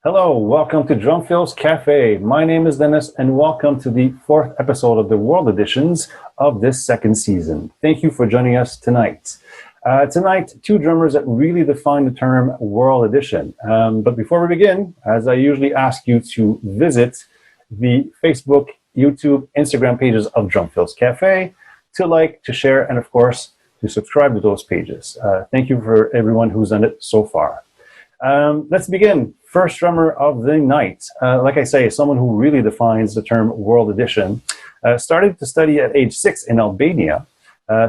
Hello, welcome to Drumfield's Cafe. My name is Denis, and welcome to the fourth episode of the World Editions of this second season. Thank you for joining us tonight. Tonight, two drummers that really define the term World Edition. But before we begin, as I usually ask you to visit the Facebook, YouTube, Instagram pages of Drumfield's Cafe, to like, to share, and of course, to subscribe to those pages. Thank you for everyone who's done it so far. Let's begin. First drummer of the night. Like I say, someone who really defines the term World Edition. Started to study at age 6 in Albania,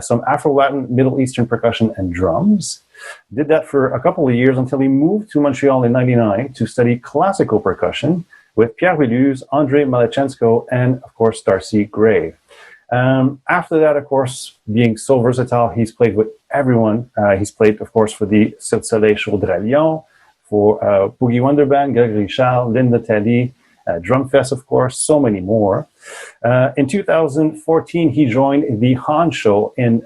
some Afro-Latin, Middle Eastern percussion and drums. Did that for a couple of years until he moved to Montreal in '99 to study classical percussion with Pierre Willuz, André Malachensko, and of course, Darcy Gray. After that, of course, being so versatile, he's played with everyone. He's played, of course, for the Cirque du Soleil Chaud de Lyon, for Boogie Wonder Band, Gregory Charles, Linda Teddy, Drumfest, of course, so many more. In 2014, he joined the Han Show in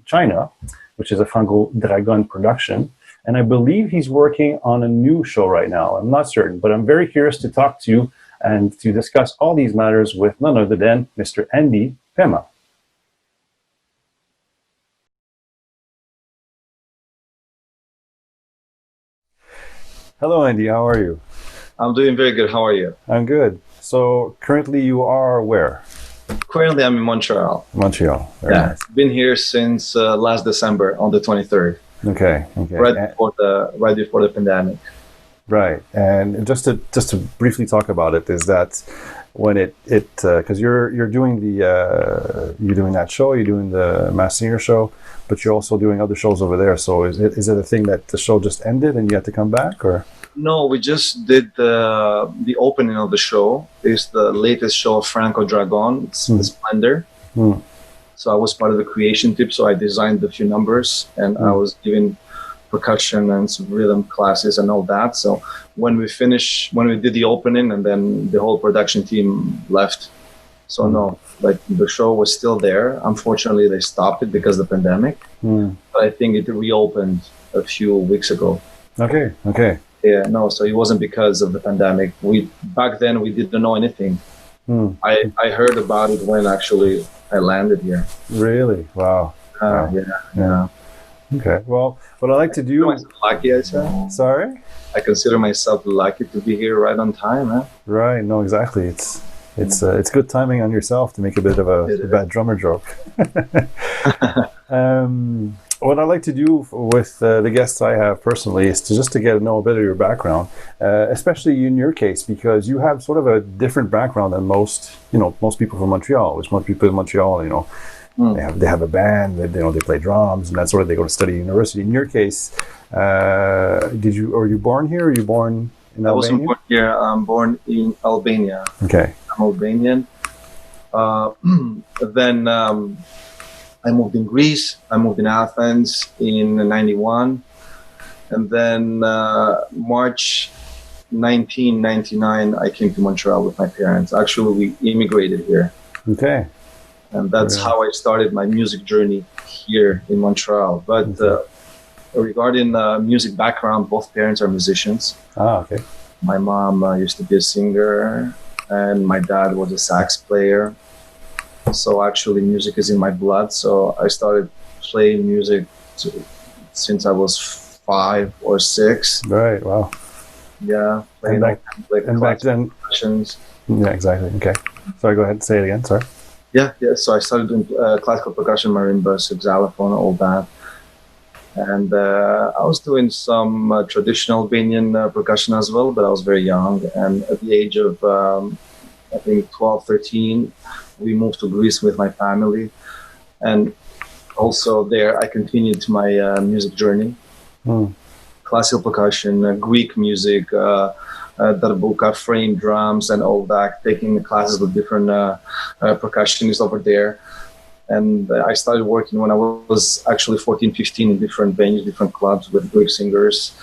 China, which is a Fango Dragon production. And I believe he's working on a new show right now. I'm not certain, but I'm very curious to talk to you and to discuss all these matters with none other than Mr. Andi Pema. Hello, Andy. How are you? I'm doing very good. How are you? I'm good. So currently you are where? Currently, I'm in Montreal. Montreal. Very nice. Been here since last December on the 23rd. Okay. Right before the pandemic. Right. And just to briefly talk about it is that when because you're doing you're doing that show, you're doing the Masked Singer show, but you're also doing other shows over there. So is it a thing that the show just ended and you had to come back, or? No, we just did the opening of the show. It's the latest show of Franco Dragon. It's the Splendor. So I was part of the creation team. So I designed a few numbers and I was giving percussion and some rhythm classes and all that. So when we did the opening, and then the whole production team left. So no, like the show was still there. Unfortunately, they stopped it because of the pandemic. But I think it reopened a few weeks ago. Okay. Yeah, no, so it wasn't because of the pandemic. Back then we didn't know anything. I heard about it when actually I landed here. Really? Wow. Yeah. Okay. Well, what I like to do. Lucky, I say. Sorry? I consider myself lucky to be here right on time, huh? Right. No, exactly. It's good timing on yourself to make a bit of a bad drummer joke. What I like to do with the guests I have personally is to get to know a bit of your background, especially in your case, because you have sort of a different background than most people from Montreal. Which most people in Montreal, they have a band, they play drums, and that's sort of they go to study at university. In your case, are you born here? Or are you born in Albania? I wasn't born here. I'm born in Albania. Okay. I'm Albanian. Then I moved in Greece. I moved in Athens in '91, and then March 1999, I came to Montreal with my parents. Actually, we immigrated here. Okay. And that's how I started my music journey here in Montreal. But regarding music background, both parents are musicians. Ah, okay. My mom used to be a singer, and my dad was a sax player. So actually, music is in my blood. So I started playing music since I was 5 or 6. Right. Wow. Yeah. And back then. Yeah, exactly. Okay. Sorry. Go ahead. Say it again. Sorry. Yeah. So I started doing classical percussion, marimba, xylophone, all that. And I was doing some traditional Albanian percussion as well, but I was very young. And at the age of, I think, 12, 13, we moved to Greece with my family. And also there, I continued to my music journey. Classical percussion, Greek music, darbuka, frame drums, and all that, taking classes with different percussionists over there. And I started working when I was actually 14, 15 in different venues, different clubs with Greek singers.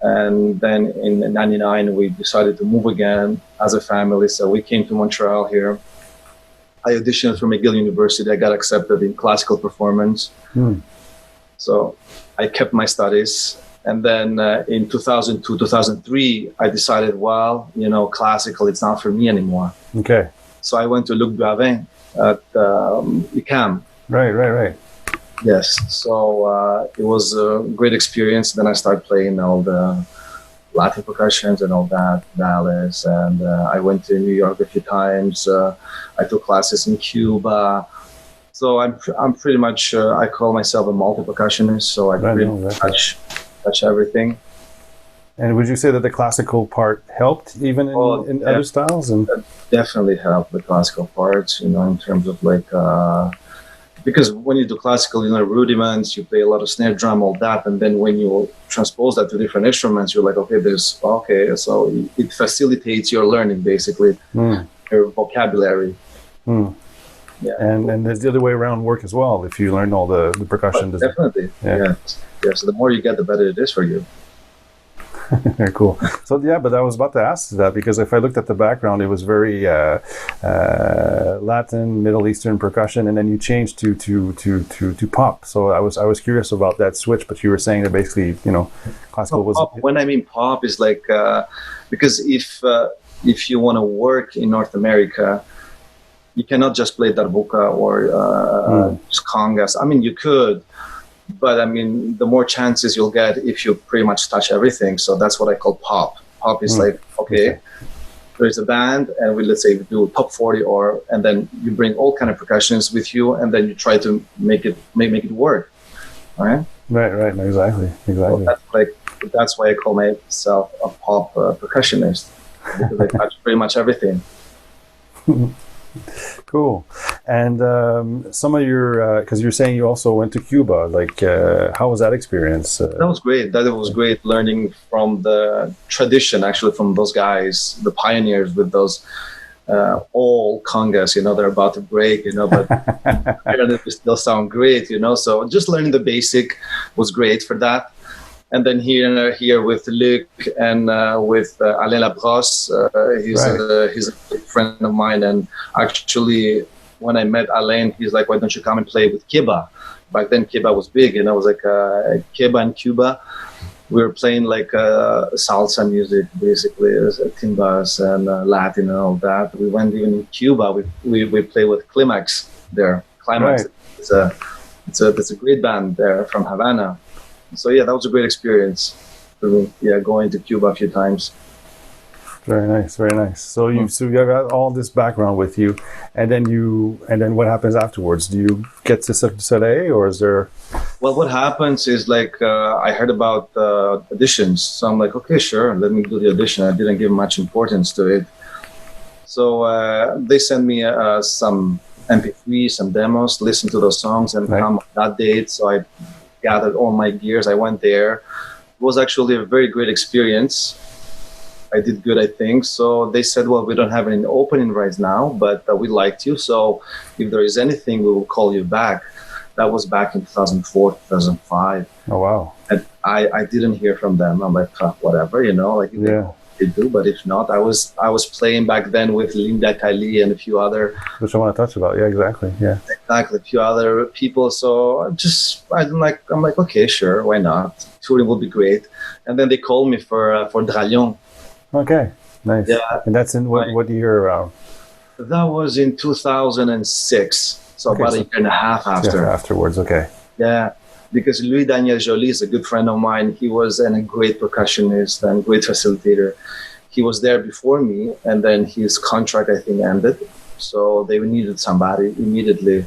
And then in '99, we decided to move again as a family. So we came to Montreal here. I auditioned for McGill University. I got accepted in classical performance. So I kept my studies And then in 2002, 2003, I decided, well, classical, it's not for me anymore. Okay. So I went to Luc Bravin at ICAM. Right. Yes. So it was a great experience. Then I started playing all the Latin percussions and all that, ballets. And I went to New York a few times. I took classes in Cuba. So I'm pretty much, I call myself a multi-percussionist. So I pretty much touch everything. And would you say that the classical part helped even in other styles? And definitely helped the classical parts, in terms of because when you do classical, rudiments, you play a lot of snare drum, all that, and then when you transpose that to different instruments, you're like, so it facilitates your learning, basically, your vocabulary. Yeah. And there's the other way around work as well. If you learn all the percussion, definitely, yeah. So the more you get, the better it is for you. Very cool. So but I was about to ask that, because if I looked at the background, it was very Latin, Middle Eastern percussion, and then you changed to pop. So I was curious about that switch, but you were saying that basically, classical was. Pop, when I mean pop, is like because if you want to work in North America, you cannot just play darbuka or congas. I mean, you could. But I mean, the more chances you'll get if you pretty much touch everything. So that's what I call pop. Pop is like, there's a band, and let's say we do top 40, and then you bring all kind of percussions with you, and then you try to make it work. All right? Right. Exactly. So that's why I call myself a pop percussionist, because I touch pretty much everything. Cool. And some of your, because you're saying you also went to Cuba, how was that experience? That was great. That was great, learning from the tradition, actually, from those guys, the pioneers with those all congas, they're about to break, but they still sound great, So just learning the basic was great for that. And then here with Luc and with Alain Labrosse, he's a good friend of mine. And actually, when I met Alain, he's like, "Why don't you come and play with Kiba?" Back then, Kiba was big, it was like Kiba in Cuba. We were playing salsa music, basically, timbas and Latin and all that. We went even in Cuba. We play with Climax there. Climax, right. It's a great band there from Havana. So that was a great experience for me. Yeah, going to Cuba a few times. Very nice. So you got all this background with you, and then what happens afterwards? Do you get to Cirque du Soleil, or is there? Well, what happens is I heard about auditions, so I'm like, okay, sure, let me do the audition. I didn't give much importance to it, so they sent me some MP3, some demos, listen to those songs, and come on that date. So I gathered all my gears. I went there. It was actually a very great experience. I did good, I think. So they said, well, we don't have any opening right now, but we liked you. So if there is anything, we will call you back. That was back in 2004, 2005. Oh, wow. And I didn't hear from them. I'm like, whatever, they do. But if not, I was playing back then with Linda Kali and a few other. Which I want to touch about. Yeah, exactly. Yeah. Exactly. A few other people. So I'm like, okay, sure. Why not? Touring will be great. And then they called me for Dralion. Okay. Nice. Yeah. And that's in what year? That was in 2006. So about a year and a half after. Yeah, afterwards. Okay. Yeah. Because Louis Daniel Joly is a good friend of mine. He was a great percussionist and great facilitator. He was there before me, and then his contract, I think, ended. So they needed somebody immediately.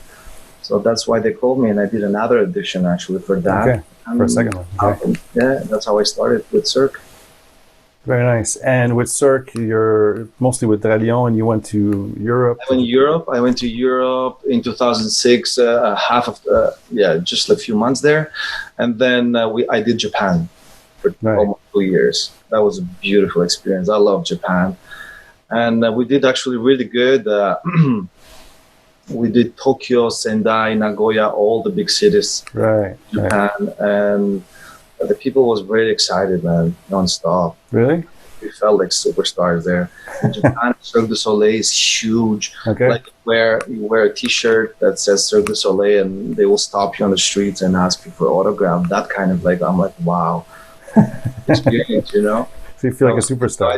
So that's why they called me, and I did another audition, actually, for that. Okay, for a second one. Okay. Yeah, that's how I started with Cirque. Very nice. And with Cirque, you're mostly with Dralion, and you went to Europe. I went to Europe in 2006, just a few months there. And then I did Japan for almost 2 years. That was a beautiful experience. I love Japan. And we did actually really good. We did Tokyo, Sendai, Nagoya, all the big cities. Right. Japan. And the people was very excited, man, nonstop. Really? We felt like superstars there. In Japan, Cirque du Soleil is huge. Okay. Like you wear a T-shirt that says Cirque du Soleil, and they will stop you on the streets and ask you for autograph. That kind of I'm like, wow. experience, you know. So you feel like a So superstar.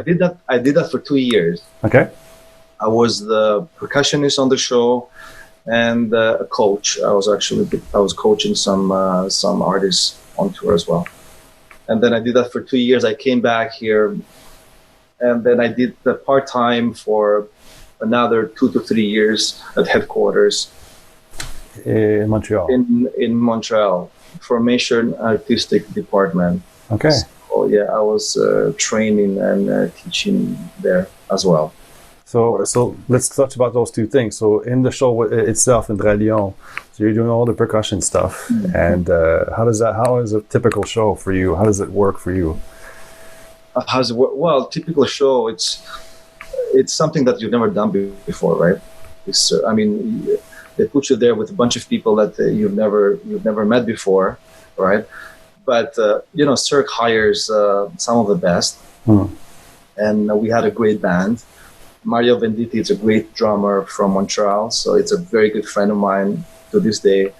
I did that for 2 years. Okay. I was the percussionist on the show and a coach. I was coaching some artists on tour as well. And then I did that for 2 years. I came back here, and then I did the part-time for another 2 to 3 years at headquarters In Montreal. in Montreal, formation artistic department. Okay. So yeah, I was training and teaching there as well. So let's touch about those two things. So in the show itself in Drumset, so you're doing all the percussion stuff, and how is a typical show for you? How does it work for you? How's it work? Well, typical show. It's something that you've never done before, right? They put you there with a bunch of people that you've never met before, right? But Cirque hires some of the best, and we had a great band. Mario Venditti is a great drummer from Montreal, so it's a very good friend of mine to this day,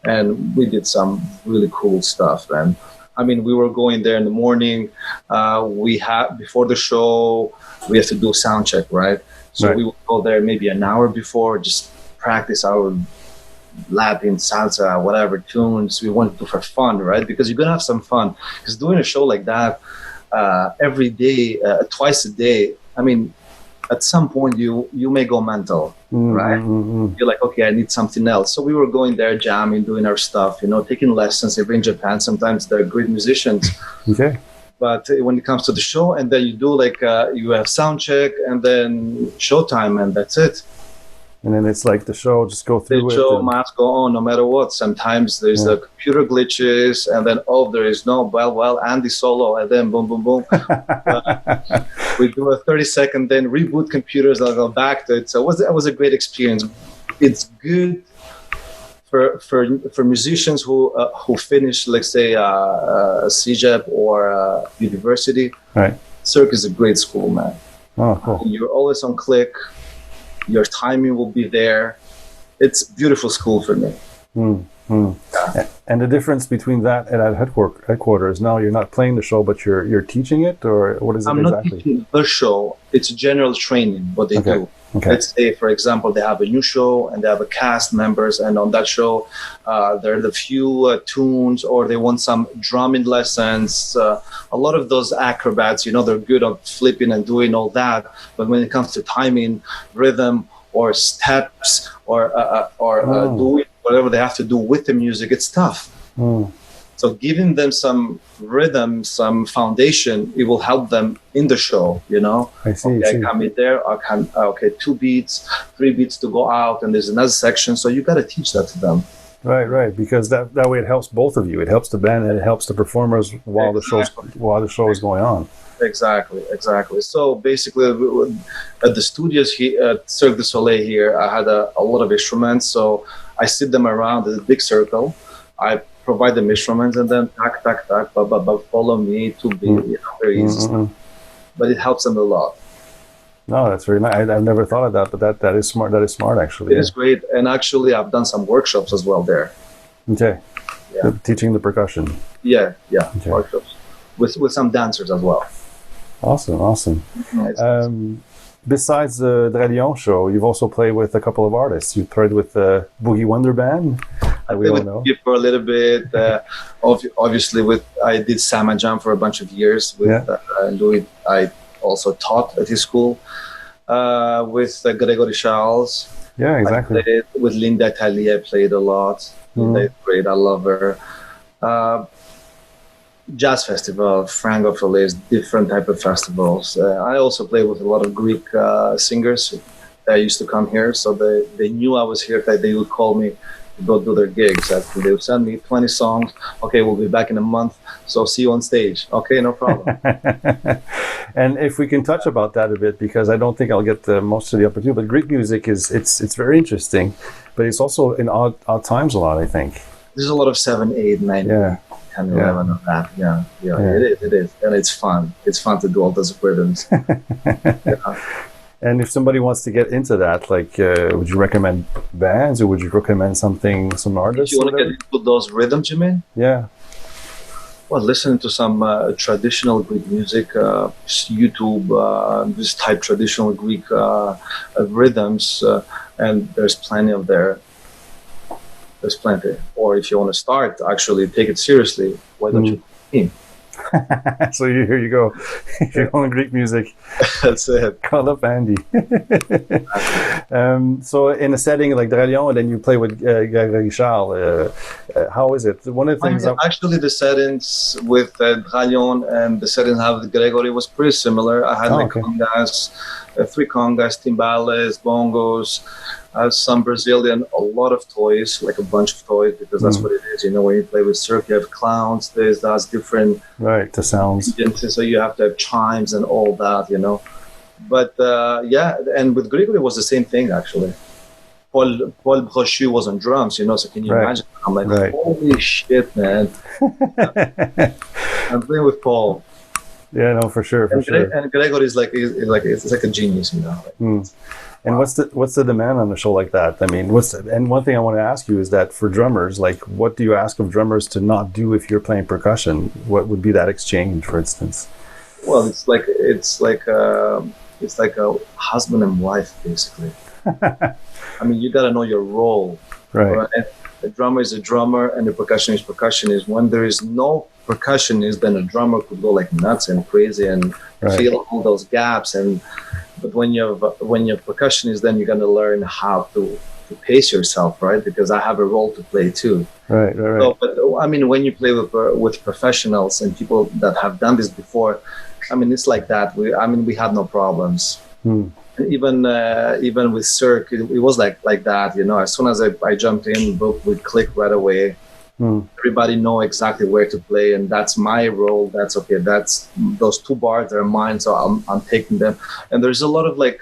and we did some really cool stuff. And I mean, we were going there in the morning. Before the show, we have to do sound check, right? So we would go there maybe an hour before, just practice our Latin, salsa, whatever tunes we want to do for fun, right? Because you're gonna have some fun. Because doing a show like that every day, twice a day, I mean, at some point you may go mental, right? You're like, okay, I need something else. So we were going there, jamming, doing our stuff, taking lessons. If in Japan, sometimes they're great musicians. Okay. But when it comes to the show, and then you do you have sound check and then showtime, and that's it. And then it's like the show, just go through the show must go on no matter what. Sometimes there's the computer glitches, and then there is no Andy solo, and then boom, boom, boom. We do a 30-second, then reboot computers. I'll go back to it. So it was a great experience. It's good for musicians who finish, let's say, CJEP or university. Right. Cirque is a great school, man. Oh, cool. You're always on click. Your timing will be there. It's beautiful school for me. Yeah. And the difference between that and at headquarters, now you're not playing the show, but you're teaching it, or what is it exactly? I'm not teaching the show. It's general training, what they do. Okay. Let's say, for example, they have a new show and they have a cast members, and on that show, there are the few tunes, or they want some drumming lessons. A lot of those acrobats, they're good at flipping and doing all that. But when it comes to timing, rhythm, or steps, or doing whatever they have to do with the music, it's tough. So giving them some rhythm, some foundation, it will help them in the show, I see. I come in there, 2 beats, 3 beats to go out, and there's another section. So you got to teach that to them. Right. Because that way it helps both of you. It helps the band and it helps the performers while the show is going on. Exactly. So basically, at the studios here, at Cirque du Soleil here, I had a lot of instruments. So I sit them around in a big circle. I provide them instruments, and then tack, follow me to be very easy. But it helps them a lot. No, that's very nice. I've never thought of that, but that is smart. That is smart, actually. It is great. And actually, I've done some workshops as well there. Okay. Yeah. Teaching the percussion. Yeah. Okay. Workshops with some dancers as well. Awesome. Nice. Besides the Drumset show, you've also played with a couple of artists. You played with the Boogie Wonder Band. I played with Boogie for a little bit. Obviously, I did Sama Jam for a bunch of years with Louis. I also taught at his school with Gregory Charles. Yeah, exactly. I played with Linda Talley. I played a lot. Linda is great. I love her. Jazz festival, Francophonie, different type of festivals. I also played with a lot of Greek singers that used to come here. So they knew I was here, that they would call me to go do their gigs. They would send me 20 songs. Okay, we'll be back in a month. So see you on stage. Okay, no problem. And if we can touch about that a bit, because I don't think I'll get most of the opportunity, but Greek music it's very interesting, but it's also in odd times a lot, I think. There's a lot of 7, 8, 9, 10, 11 of that. Yeah. It is. And it's fun. It's fun to do all those rhythms. And if somebody wants to get into that, would you recommend bands, or would you recommend some artists? If you want to get into those rhythms, you mean? Yeah. Well, listening to some traditional Greek music, YouTube, this type traditional Greek rhythms, and there's plenty of there. There's plenty. Or if you want to start, actually take it seriously, why don't you? So here you go. You're on Greek music. That's it. Call up Andy. So in a setting like Dralion, and then you play with Gregory Charles. How is it? One of the things. Actually, the settings with Dralion and the settings I have with Gregory was pretty similar. I had congas, 3 congas, timbales, bongos. Some Brazilian, a lot of toys, like a bunch of toys, because that's what it is. You know, when you play with Cirque, you have clowns, that's different. Right, the sounds. So you have to have chimes and all that, you know. But yeah, and with Gregory, it was the same thing, actually. Paul Brochu was on drums, you know, so can you imagine? I'm like, holy shit, man. I'm playing with Paul. Yeah, no, for sure, for sure. And Gregory is it's like a genius, you know. And what's the demand on a show like that? I mean, and one thing I want to ask you is that for drummers, like, what do you ask of drummers to not do if you're playing percussion? What would be that exchange, for instance? Well, it's like a husband and wife, basically. I mean, you got to know your role, right? The drummer is a drummer, and the percussionist is percussionist. When there is no percussionist, then a drummer could go like nuts and crazy and fill all those gaps. But when you're percussionist, then you're gonna learn how to pace yourself, right? Because I have a role to play too. Right. So, but I mean, when you play with professionals and people that have done this before, I mean, it's like that. We had no problems. Even with Cirque, it was like that. You know, as soon as I jumped in, both would click right away. Everybody know exactly where to play, and that's my role. That's okay. That's those 2 bars are mine, so I'm taking them. And there's a lot of like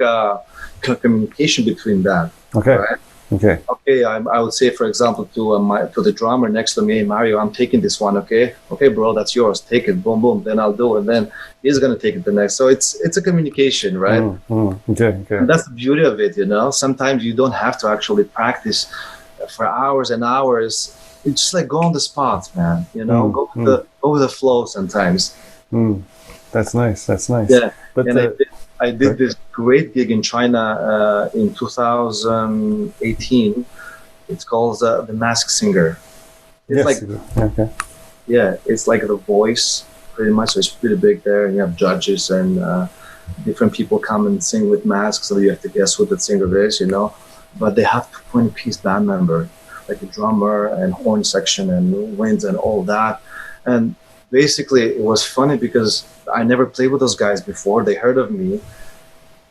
communication between that. Okay. Right? Okay. I would say, for example, to the drummer next to me, Mario, I'm taking this one. Okay, bro, that's yours. Take it. Boom, boom. Then I'll do it. And then he's gonna take it the next. So it's a communication, right? Okay. And that's the beauty of it, you know. Sometimes you don't have to actually practice for hours and hours. It's just like go on the spot, man. You know, go with the flow sometimes. That's nice. Yeah, but I did this great gig in China in 2018. It's called The Masked Singer. It's it's like The Voice, pretty much. So it's pretty big there, and you have judges and different people come and sing with masks, so you have to guess who the singer is, you know. But they have 20-piece band member, like a drummer and horn section and winds and all that. And basically, it was funny because I never played with those guys before. They heard of me.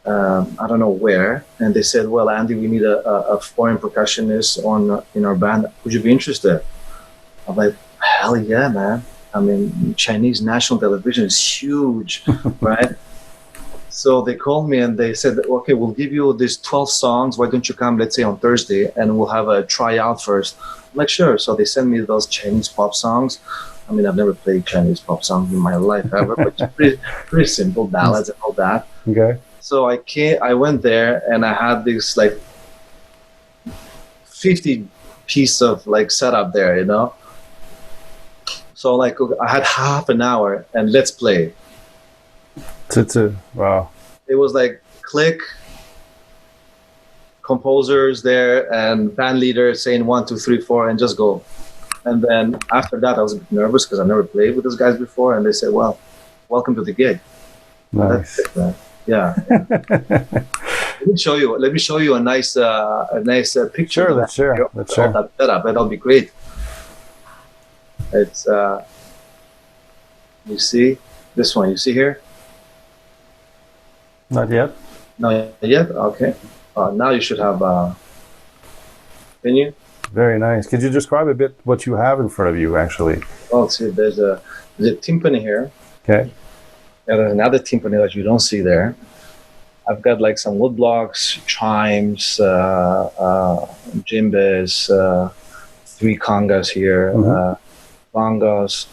I don't know where, and they said, "Well, Andy, we need a foreign percussionist in our band. Would you be interested?" I'm like, "Hell yeah, man! I mean, Chinese national television is huge, right?" So they called me and they said, "Okay, we'll give you these 12 songs. Why don't you come, let's say, on Thursday, and we'll have a tryout first?" I'm like, "Sure." So they sent me those Chinese pop songs. I mean, I've never played Chinese pop songs in my life ever, but it's pretty simple ballads and all that. Okay. So I went there and I had this like 50 piece of like setup there, you know. So like I had half an hour and let's play. Wow. It was like click, composers there and band leader saying 1, 2, 3, 4 and just go. And then after that I was a bit nervous because I never played with those guys before, and they said, "Well, welcome to the gig." Nice. Yeah. Let me show you a nice picture. Sure, let's share. That setup. That'll be great. It's you see this one. You see here? Not yet. Not yet. Okay. Now you should have. Can you? Very nice. Could you describe a bit what you have in front of you, actually? Oh, see, there's a timpani here. Okay. Yeah, there's another timpani that you don't see there. I've got like some wood blocks, chimes, djembes, 3 congas here, bongos.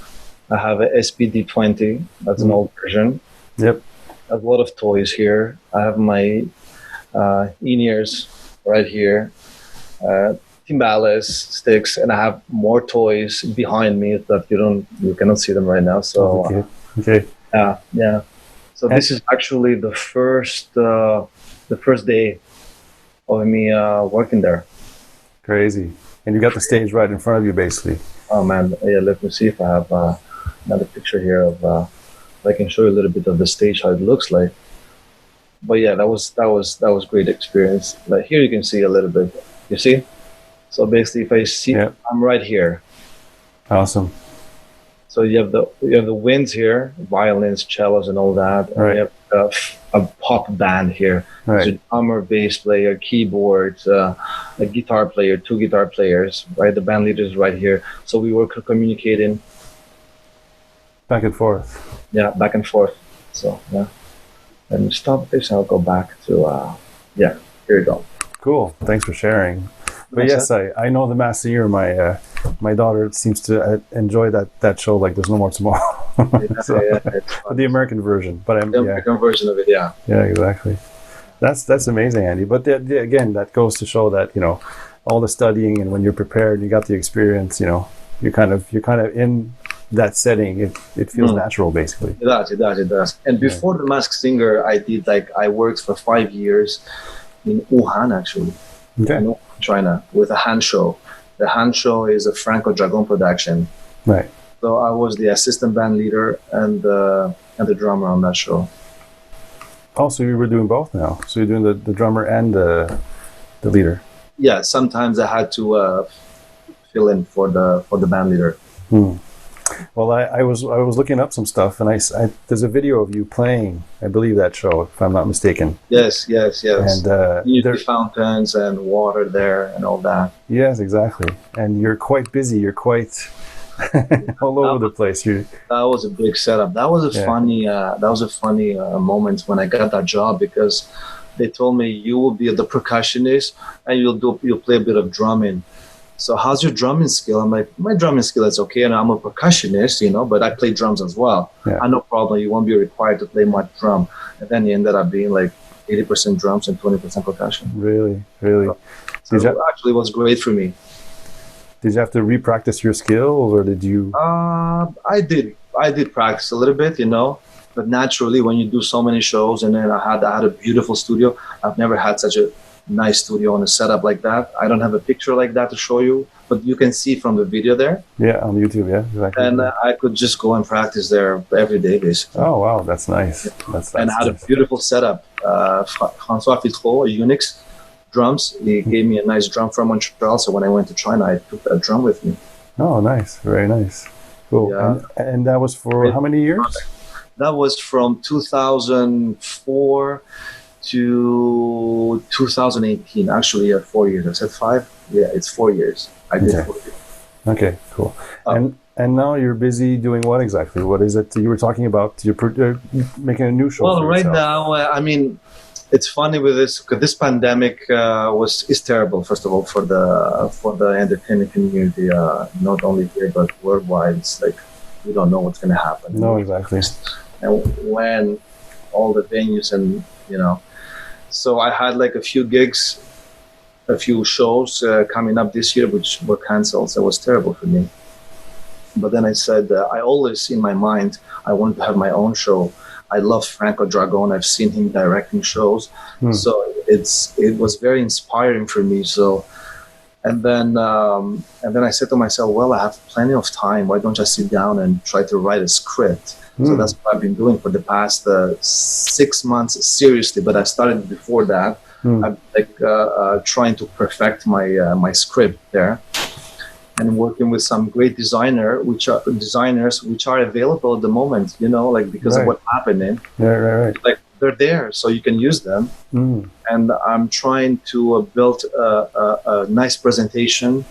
I have a SPD-20. That's an old version. Yep. A lot of toys here. I have my in-ears right here. timbales, sticks, and I have more toys behind me that you cannot see them right now. So okay. Yeah. So this is actually the first day of me working there. Crazy. And you got the stage right in front of you, basically. Oh man, yeah. Let me see if I have another picture here of. I can show you a little bit of the stage, how it looks like. But yeah, that was great experience. Like here, you can see a little bit. You see? So basically, if I see, I'm right here. Awesome. So you have the winds here, violins, cellos, and all that. And right. You have a pop band here. Right. There's a drummer, bass player, keyboards, a guitar player, 2 guitar players. Right, the band leader is right here. So we were communicating back and forth. Yeah, back and forth. So yeah, and stop this. I'll go back to here you go. Cool. Thanks for sharing. But yes, I know the Masked Singer. My daughter seems to enjoy that show like there's no more tomorrow. The American version, but the American version of it, yeah. Yeah, exactly. That's amazing, Andy. But again, that goes to show that all the studying and when you're prepared, you got the experience. You're kind of in that setting. It feels natural, basically. It does. And before the Masked Singer, I worked for 5 years in Wuhan, actually. Okay. In China, with a Han show. The Han show is a Franco Dragon production. Right. So I was the assistant band leader and the drummer on that show. Oh, so you were doing both now. So you're doing the drummer and the leader. Yeah, sometimes I had to fill in for the band leader. Well, I was looking up some stuff, and there's a video of you playing, I believe, that show, if I'm not mistaken. Yes. And there's fountains and water there and all that. Yes, exactly. And you're quite busy. You're quite all over the place. That was a big setup. That was a funny moment when I got that job, because they told me you will be the percussionist and you'll play a bit of drumming. So how's your drumming skill? I'm like, my drumming skill is okay, and I'm a percussionist, but I play drums as well. Yeah. No problem. You won't be required to play much drum. And then he ended up being like 80% drums and 20% percussion. Really? So it actually was great for me. Did you have to re-practice your skills, or did you? I did practice a little bit, but naturally when you do so many shows, and then I had a beautiful studio. I've never had such a nice studio and a setup like that. I don't have a picture like that to show you, but you can see from the video there. Yeah, on YouTube, yeah, exactly. And I could just go and practice there every day, basically. Oh, wow, that's nice. And I had a beautiful setup. François Fitro, a Unix drums. He gave me a nice drum from Montreal, so when I went to China, I took that drum with me. Oh, nice. Very nice. Cool. Yeah. And that was for how many years? That was from 2004 to 2018. Actually, 4 years. I said 5? Yeah, it's 4 years. I did 4 years. Okay, cool. And now you're busy doing what exactly? What is it you were talking about? You're making a new show. Well, right now, it's funny with this, because this pandemic is terrible. First of all, for the entertainment community, not only here but worldwide. It's like we don't know what's going to happen. No, exactly. And when all the venues and so I had like a few gigs, a few shows coming up this year, which were canceled. So it was terrible for me. But then I said, I always in my mind, I wanted to have my own show. I love Franco Dragon. I've seen him directing shows. So it was very inspiring for me. So, and then I said to myself, well, I have plenty of time. Why don't I sit down and try to write a script? So that's what I've been doing for the past 6 months, seriously. But I started before that. I'm trying to perfect my script there, and working with some great designers which are available at the moment. Because of what's happening. Right. Like they're there, so you can use them. And I'm trying to build a nice presentation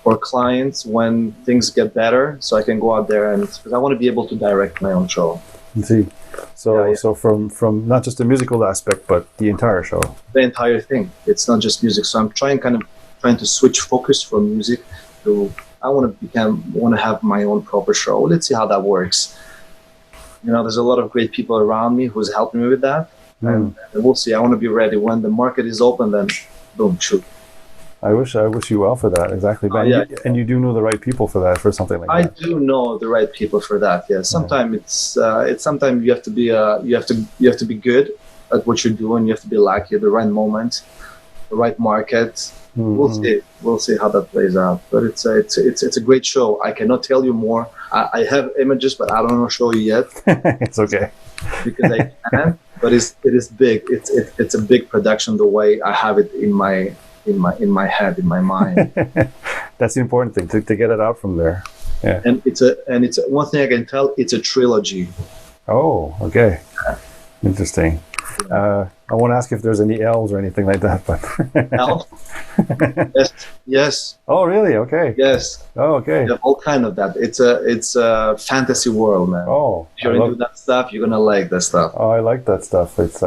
for clients when things get better, so I can go out there, and because I want to be able to direct my own show. See, so from not just the musical aspect, but the entire show. The entire thing. It's not just music. So I'm trying to switch focus from music to I want to have my own proper show. Let's see how that works. There's a lot of great people around me who's helping me with that, and we'll see. I want to be ready when the market is open. Then, boom, shoot. I wish you well for that. Exactly. But Yeah. and you do know the right people for that, for something like I that. do know the right people for that. Yeah. Sometimes it's sometimes you have to be you have to be good at what you're doing. You have to be lucky at the right moment, the right market. We'll see. We'll see how that plays out. But it's a great show. I cannot tell you more. I have images, but I don't want to show you yet. It's okay. Because I can. But it is big. It's a big production. The way I have it in my head, in my mind. That's the important thing to get it out from there. Yeah. And it's one thing I can tell. It's a trilogy. Oh, okay. Interesting. I won't ask if there's any elves or anything like that, but Elf? Yes. Oh, really? Okay. Yes. Oh, okay. Yeah, all kind of that. It's a fantasy world, man. Oh, if you're into that stuff, you're gonna like that stuff. Oh, I like that stuff. It's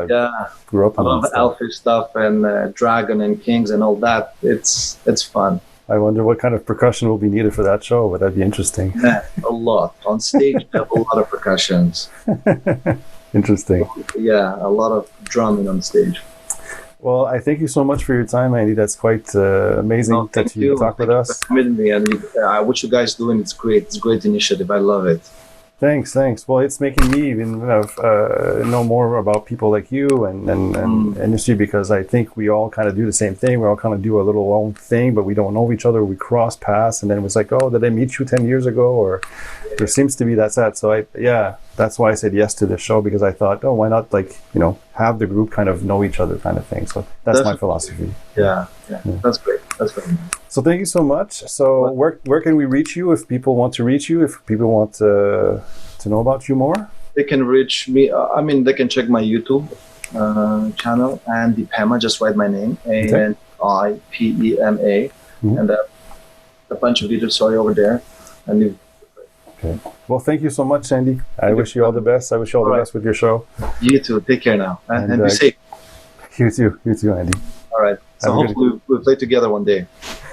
grew up I on love that elfish stuff and dragon and kings and all that. It's fun. I wonder what kind of percussion will be needed for that show. Would that be interesting? Yeah, a lot on stage. We have a lot of percussions. Interesting. Yeah, a lot of drumming on stage. Well, I thank you so much for your time, Andy. That's quite amazing that you talk with us. Thank you for committing me, and what you guys doing, it's great. It's a great initiative. I love it. Thanks. Well, it's making me even know more about people like you and industry, because I think we all kind of do the same thing. We all kind of do a little own thing, but we don't know each other. We cross paths, and then it was like, oh, did I meet you 10 years ago? Or there seems to be that set. So that's why I said yes to this show, because I thought, oh, why not have the group kind of know each other kind of thing. So that's my philosophy. Yeah. That's great. That's great. So thank you so much. So where can we reach you if people want to reach you? If people want to know about you more? They can reach me. They can check my YouTube channel, Andi Pema. Just write my name, ANDIPEMA, and a bunch of videos over there. Okay. Well, thank you so much, Andy. I wish you all the best. I wish you all the best with your show. You too. Take care now, and be safe. You too, Andy. All right. So hopefully we'll play together one day.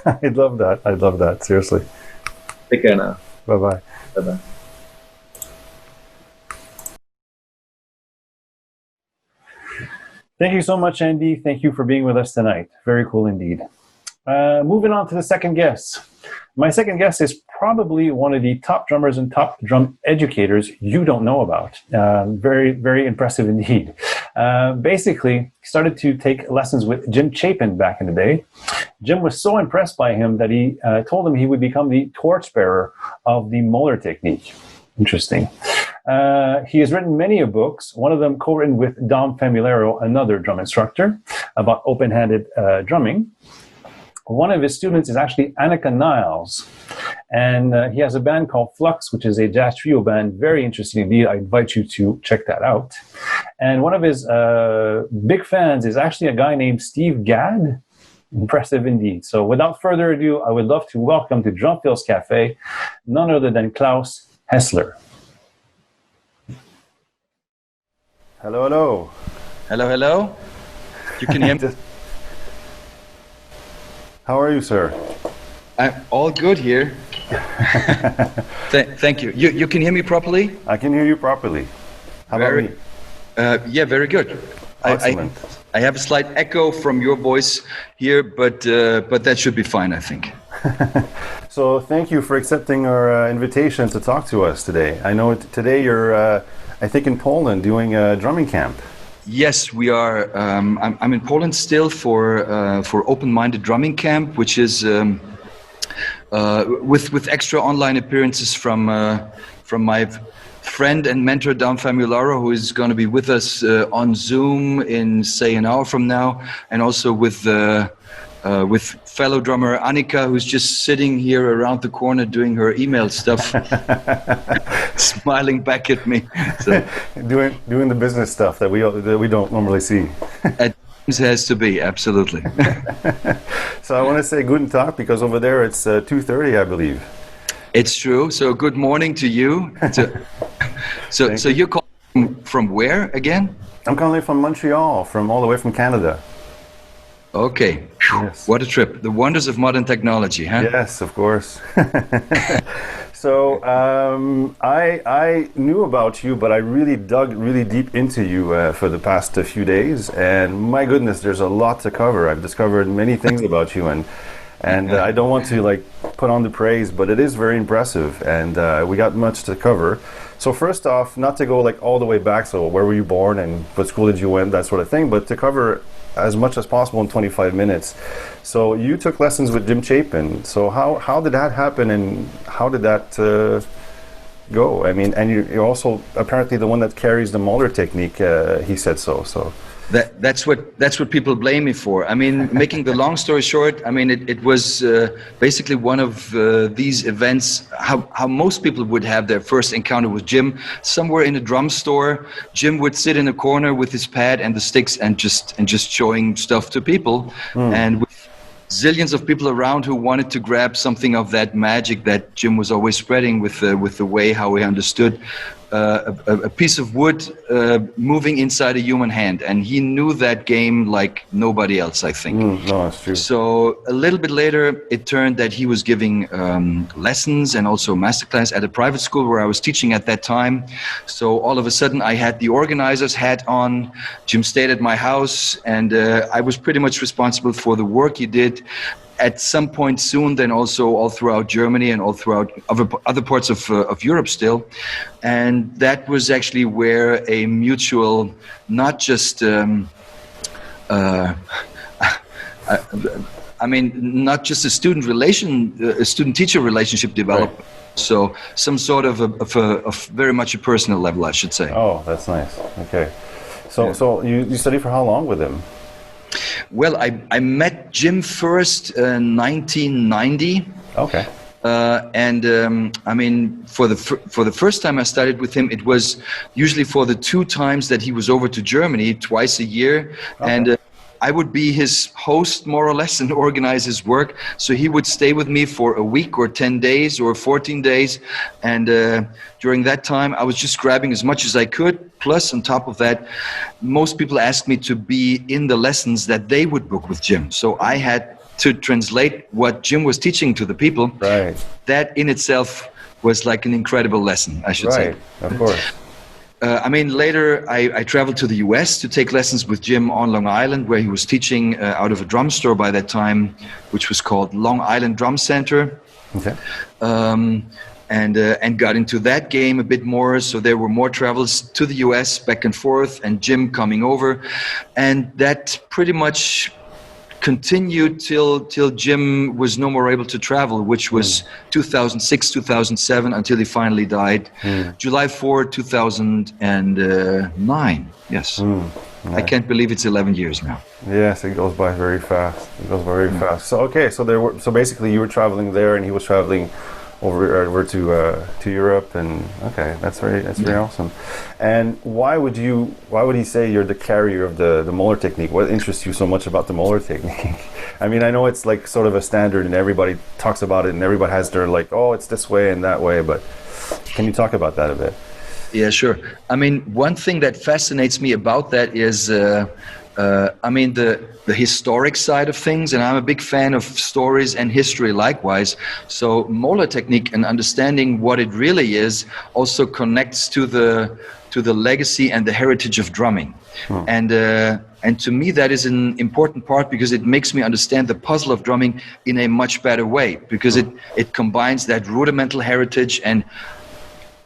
I'd love that. Seriously. Take care now. Bye-bye. Bye-bye. Thank you so much, Andy. Thank you for being with us tonight. Very cool indeed. Moving on to the second guest. My second guest is probably one of the top drummers and top drum educators you don't know about. Very, very impressive indeed. Basically, started to take lessons with Jim Chapin back in the day. Jim was so impressed by him that he told him he would become the torchbearer of the Moeller technique. Interesting. He has written many books, one of them co-written with Dom Famularo, another drum instructor, about open-handed drumming. One of his students is actually Annika Niles, and he has a band called Flux, which is a jazz trio band. Very interesting indeed. I invite you to check that out. And one of his big fans is actually a guy named Steve Gadd. Impressive indeed. So without further ado, I would love to welcome to Drumfield's Cafe none other than Klaus Hessler. Hello. Hello. You can hear me? How are you, sir? I'm all good here. Thank you. You can hear me properly? I can hear you properly. How about me? Yeah, very good. Excellent. I have a slight echo from your voice here, but that should be fine, I think. So thank you for accepting our invitation to talk to us today. I know today you're, I think, in Poland doing a drumming camp. Yes, we are. I'm in Poland still for Open-Minded Drumming Camp, which is with extra online appearances from my friend and mentor Dom Famularo, who is going to be with us on Zoom in say an hour from now, and also with fellow drummer Annika, who's just sitting here around the corner doing her email stuff, smiling back at me. So, doing the business stuff that we don't normally see. It has to be, absolutely. So I want to say guten Tag, because over there it's 2:30, I believe. It's true. So good morning to you. So you're calling from where again? I'm calling from Montreal, all the way from Canada. Okay. Yes. What a trip. The wonders of modern technology, huh? Yes, of course. So I knew about you, but I really dug really deep into you for the past few days, and my goodness, there's a lot to cover. I've discovered many things about you, and I don't want to like put on the praise, but it is very impressive, and we got much to cover. So first off, not to go like all the way back, so where were you born and what school did you went, that sort of thing, but to cover as much as possible in 25 minutes. So you took lessons with Jim Chapin. So how did that happen, and how did that go? I mean, and you're also apparently the one that carries the Mahler technique. He said so. So that's what people blame me for. I mean, making the long story short, I mean, it was basically one of these events, how most people would have their first encounter with Jim. Somewhere in a drum store, Jim would sit in a corner with his pad and the sticks and just showing stuff to people. And with zillions of people around who wanted to grab something of that magic that Jim was always spreading with the way how he understood a piece of wood moving inside a human hand, and he knew that game like nobody else, I think. No, that's true. So a little bit later, it turned that he was giving lessons and also masterclass at a private school where I was teaching at that time. So all of a sudden, I had the organizer's hat on. Jim stayed at my house, and I was pretty much responsible for the work he did. At some point soon, then also all throughout Germany and all throughout other parts of Europe still. And that was actually where a mutual, not just, I mean, not just a student-teacher relationship developed. Right. So some sort of a very much a personal level, I should say. Oh, that's nice. Okay. So you studied for how long with him? Well, I met Jim first in 1990. Okay. I mean, for the first time I studied with him, it was usually for the 2 times that he was over to Germany twice a year. Okay. And I would be his host, more or less, and organize his work. So he would stay with me for a week or 10 days or 14 days. And during that time, I was just grabbing as much as I could. Plus, on top of that, most people asked me to be in the lessons that they would book with Jim. So I had to translate what Jim was teaching to the people. Right. That in itself was like an incredible lesson, I should say. Right, of course. I mean, later I traveled to the US to take lessons with Jim on Long Island, where he was teaching out of a drum store by that time, which was called Long Island Drum Center. Okay. And got into that game a bit more. So there were more travels to the US back and forth, and Jim coming over. And that pretty much continued till Jim was no more able to travel, which was 2006, 2007, until he finally died. July 4, 2009. Yes. Nice. I can't believe it's 11 years now. Yes, it goes by very fast. It goes by very fast. So okay, so basically you were traveling there, and he was traveling over to Europe, and okay, that's very awesome. And why would he say you're the carrier of the Mahler technique? What interests you so much about the Mahler technique? I mean, I know it's like sort of a standard, and everybody talks about it, and everybody has their like, oh, it's this way and that way. But can you talk about that a bit? Yeah, sure. I mean, one thing that fascinates me about that is, I mean, the historic side of things, and I'm a big fan of stories and history likewise. So Mahler technique and understanding what it really is also connects to the legacy and the heritage of drumming. And to me that is an important part, because it makes me understand the puzzle of drumming in a much better way, because it combines that rudimental heritage and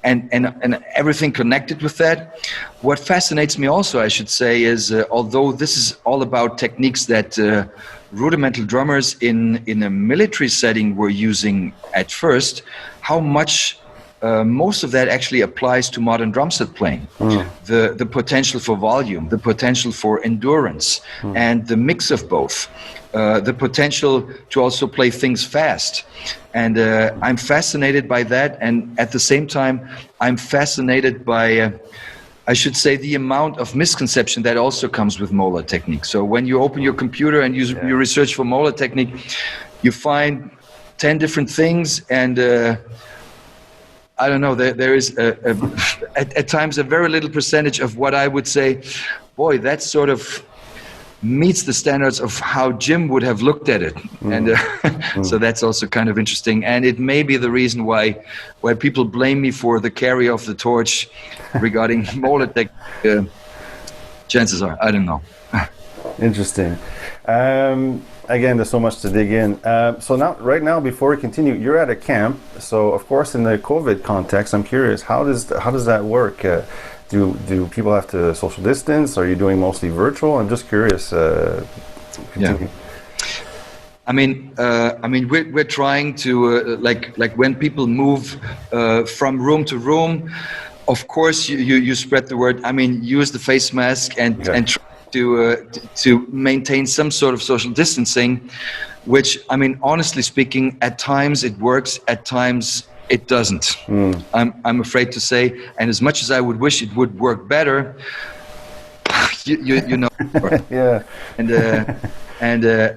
everything connected with that. What fascinates me also, I should say, is although this is all about techniques that rudimental drummers in a military setting were using at first, how much most of that actually applies to modern drum set playing. The potential for volume, the potential for endurance, and the mix of both. The potential to also play things fast. And I'm fascinated by that. And at the same time, I'm fascinated by, I should say, the amount of misconception that also comes with Mahler technique. So when you open your computer and you research for Mahler technique, you find 10 different things, and I don't know, there is at times a very little percentage of what I would say, boy, that's sort of meets the standards of how Jim would have looked at it. And so that's also kind of interesting. And it may be the reason why people blame me for the carry of the torch regarding molar tech. Chances are, I don't know. Interesting. Again, there's so much to dig in. So now, right now, before we continue, you're at a camp. So, of course, in the COVID context, I'm curious, how does that work? Do people have to social distance? Are you doing mostly virtual? I'm just curious. Continue. I mean, we're trying to like when people move from room to room. Of course, you spread the word. I mean, use the face mask and try to maintain some sort of social distancing. Which, I mean, honestly speaking, at times it works, at times it doesn't. I'm afraid to say. And as much as I would wish it would work better, you know. Yeah. And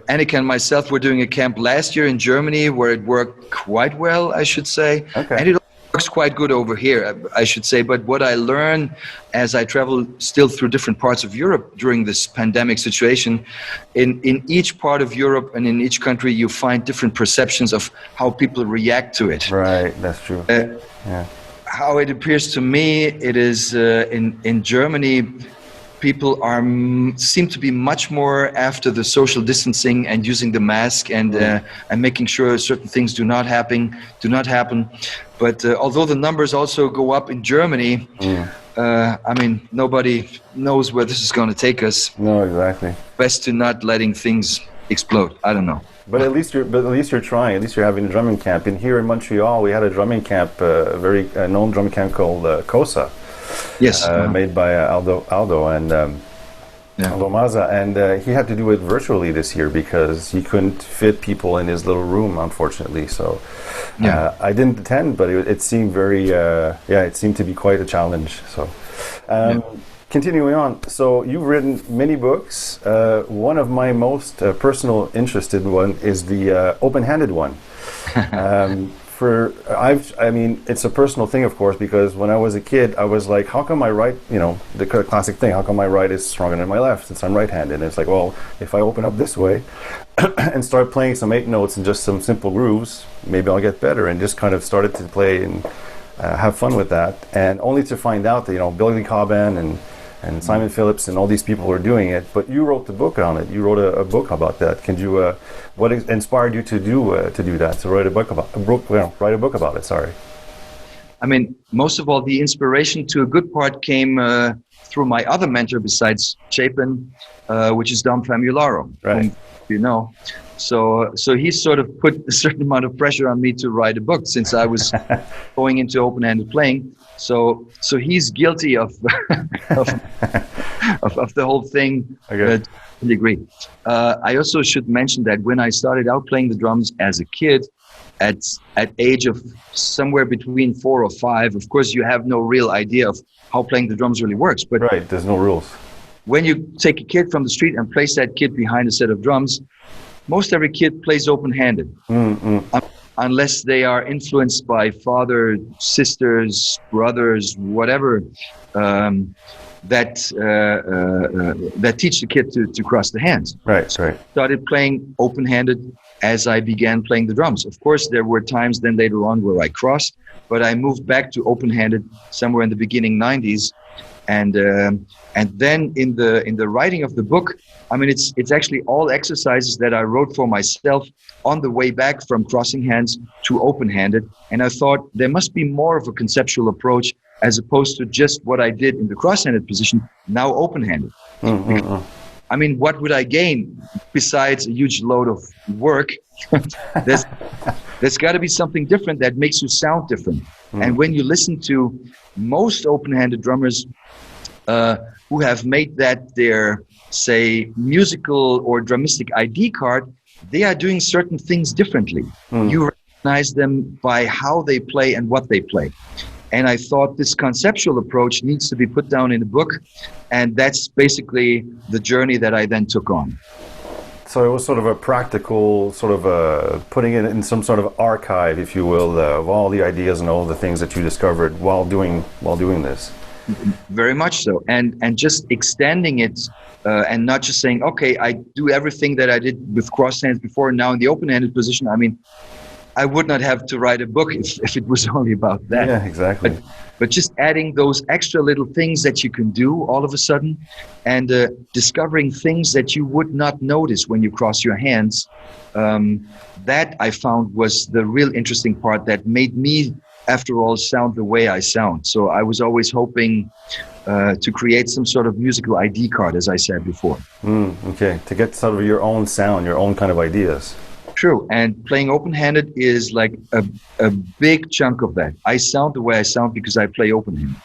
Annika and myself were doing a camp last year in Germany where it worked quite well, I should say. Okay. And it works quite good over here, I should say. But what I learned as I travel still through different parts of Europe during this pandemic situation, in each part of Europe and in each country, you find different perceptions of how people react to it. Right, that's true. How it appears to me, it is in Germany, people seem to be much more after the social distancing and using the mask and making sure certain things do not happen. But although the numbers also go up in Germany, I mean, nobody knows where this is going to take us. No, exactly. Best to not letting things explode. I don't know. But at least you're trying. At least you're having a drumming camp. And here in Montreal, we had a drumming camp, a very known drumming camp called COSA. Yes. Made by Aldo and Aldo Maza, and he had to do it virtually this year because he couldn't fit people in his little room, unfortunately. So I didn't attend, but it seemed very it seemed to be quite a challenge. So continuing on, so you've written many books. One of my most personal interested one is the open-handed one. I mean, it's a personal thing, of course, because when I was a kid, I was like, how come my right, the classic thing, how come my right is stronger than my left since I'm right-handed? And it's like, well, if I open up this way and start playing some 8 notes and just some simple grooves, maybe I'll get better. And just kind of started to play and have fun with that. And only to find out that, Billy Cobham and Simon Phillips and all these people were doing it, but you wrote the book on it. You wrote a book about that. Can you? What inspired you to do that? To write a book about it. Sorry. I mean, most of all, the inspiration to a good part came through my other mentor besides Chapin, which is Dom Famularo, right? Whom you know. So he sort of put a certain amount of pressure on me to write a book since I was going into open-handed playing. So he's guilty of of the whole thing. Okay. To a degree. I also should mention that when I started out playing the drums as a kid, at age of somewhere between 4 or 5, of course you have no real idea of how playing the drums really works. But right, there's no rules. When you take a kid from the street and place that kid behind a set of drums, most every kid plays open-handed. Unless they are influenced by father, sisters, brothers, whatever, that teach the kid to cross the hands. Right. Started playing open-handed as I began playing the drums. Of course, there were times then later on where I crossed, but I moved back to open-handed somewhere in the beginning 90s. And then in the writing of the book, I mean, it's actually all exercises that I wrote for myself on the way back from crossing hands to open-handed. And I thought there must be more of a conceptual approach as opposed to just what I did in the cross-handed position, now open-handed. I mean, what would I gain besides a huge load of work? There's got to be something different that makes you sound different. And when you listen to most open-handed drummers who have made that their, say, musical or drumistic ID card, they are doing certain things differently. You recognize them by how they play and what they play. And I thought this conceptual approach needs to be put down in a book. And that's basically the journey that I then took on. So it was sort of a practical, sort of putting it in some sort of archive, if you will, of all the ideas and all the things that you discovered while doing this. Very much so, and just extending it, and not just saying, okay, I do everything that I did with crossed hands before. Now in the open-handed position, I mean, I would not have to write a book if it was only about that. Yeah, exactly. But just adding those extra little things that you can do all of a sudden, and discovering things that you would not notice when you cross your hands. That I found was the real interesting part that made me, after all, sound the way I sound. So I was always hoping to create some sort of musical ID card, as I said before. Okay, to get sort of your own sound, your own kind of ideas. True, and playing open-handed is like a big chunk of that. I sound the way I sound because I play open-handed.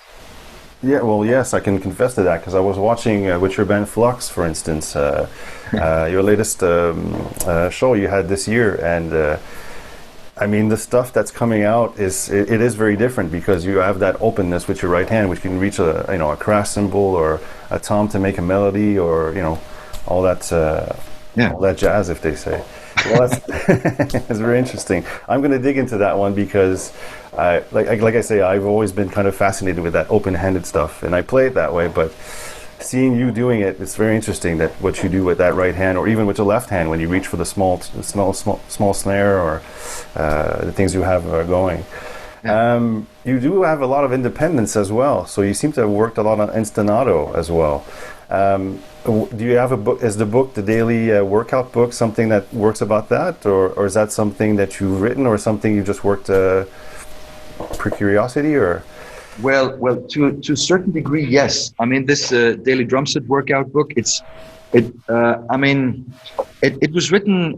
Yeah, well, yes, I can confess to that, because I was watching with your band Flux, for instance, your latest show you had this year, and I mean, the stuff that's coming out it is very different, because you have that openness with your right hand, which can reach a crash cymbal or a tom to make a melody, or all that all that jazz, if they say. Well, that's very interesting. I'm going to dig into that one because, like I say, I've always been kind of fascinated with that open-handed stuff, and I play it that way. But seeing you doing it, it's very interesting that what you do with that right hand, or even with the left hand, when you reach for the small snare, or the things you have going. Yeah. You do have a lot of independence as well, so you seem to have worked a lot on Instanato as well. Do you have a book? Is the book, the daily workout book, something that works about that, or is that something that you've written, or something you just worked per curiosity, or? Well, to a certain degree, yes. I mean, this daily Drumset workout book, it was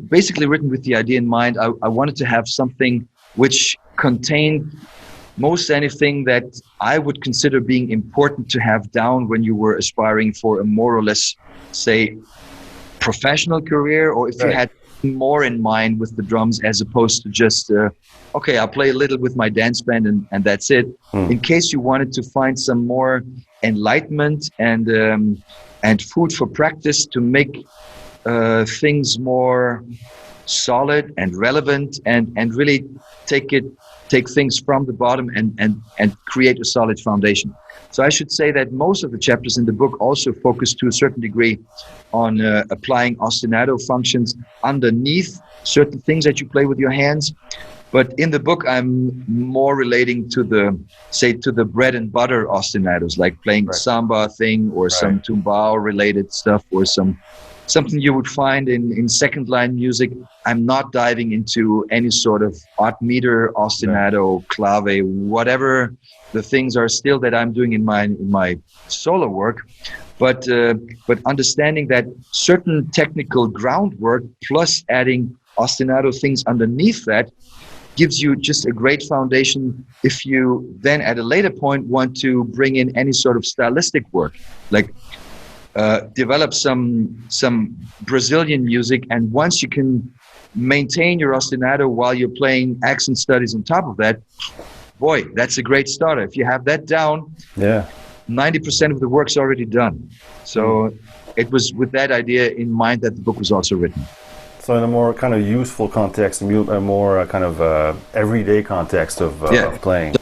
basically written with the idea in mind. I wanted to have something which contained most anything that I would consider being important to have down when you were aspiring for a more or less, say, professional career, or if you had more in mind with the drums, as opposed to just, okay, I'll play a little with my dance band and that's it. In case you wanted to find some more enlightenment and food for practice to make things more solid and relevant, and really take things from the bottom and create a solid foundation. So I should say that most of the chapters in the book also focus to a certain degree on applying ostinato functions underneath certain things that you play with your hands. But in the book, I'm more relating to the bread and butter ostinatos, like playing a samba thing, or some tumbao related stuff, or something you would find in second line music. I'm not diving into any sort of odd meter, ostinato, clave, whatever the things are still that I'm doing in my solo work. But understanding that certain technical groundwork plus adding ostinato things underneath that gives you just a great foundation if you then at a later point want to bring in any sort of stylistic work, like develop some Brazilian music, and once you can maintain your ostinato while you're playing accent studies on top of that, boy, that's a great starter. If you have that down, 90% of the work's already done. So it was with that idea in mind that the book was also written. So in a more kind of useful context, a more kind of everyday context of playing.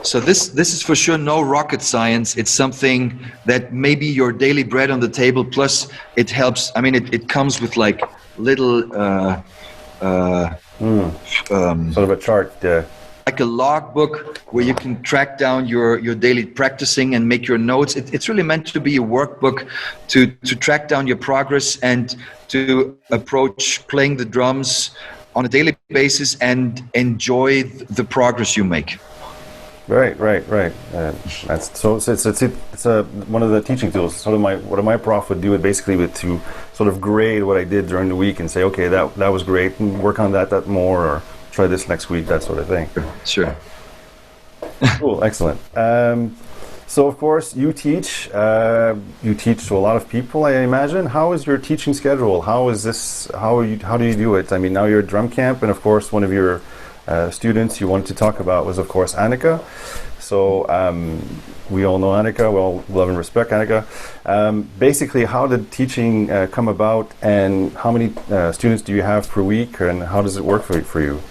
So this is for sure no rocket science. It's something that may be your daily bread on the table. Plus, it helps. I mean, it comes with like little sort of a chart, like a logbook where you can track down your daily practicing and make your notes. It's really meant to be a workbook to track down your progress and to approach playing the drums on a daily basis and enjoy the progress you make. Right. That's so. It's one of the teaching tools. Sort of what my prof would do it basically to sort of grade what I did during the week and say, okay, that was great, and work on that more, or try this next week, that sort of thing. Sure. Cool, excellent. So of course you teach to a lot of people, I imagine. How is your teaching schedule? How do you do it? I mean, now you're at drum camp, and of course one of your students you wanted to talk about was, of course, Annika. So we all know Annika. We all love and respect Annika. Basically, how did teaching come about, and how many students do you have per week, and how does it work for you?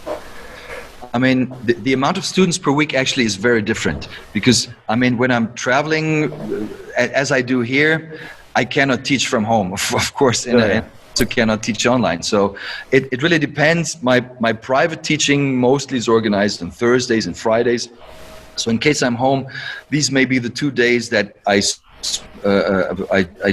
I mean, the amount of students per week actually is very different because, I mean, when I'm traveling, as I do here, I cannot teach from home, of course, and also cannot teach online. So it really depends. My private teaching mostly is organized on Thursdays and Fridays. So in case I'm home, these may be the 2 days that I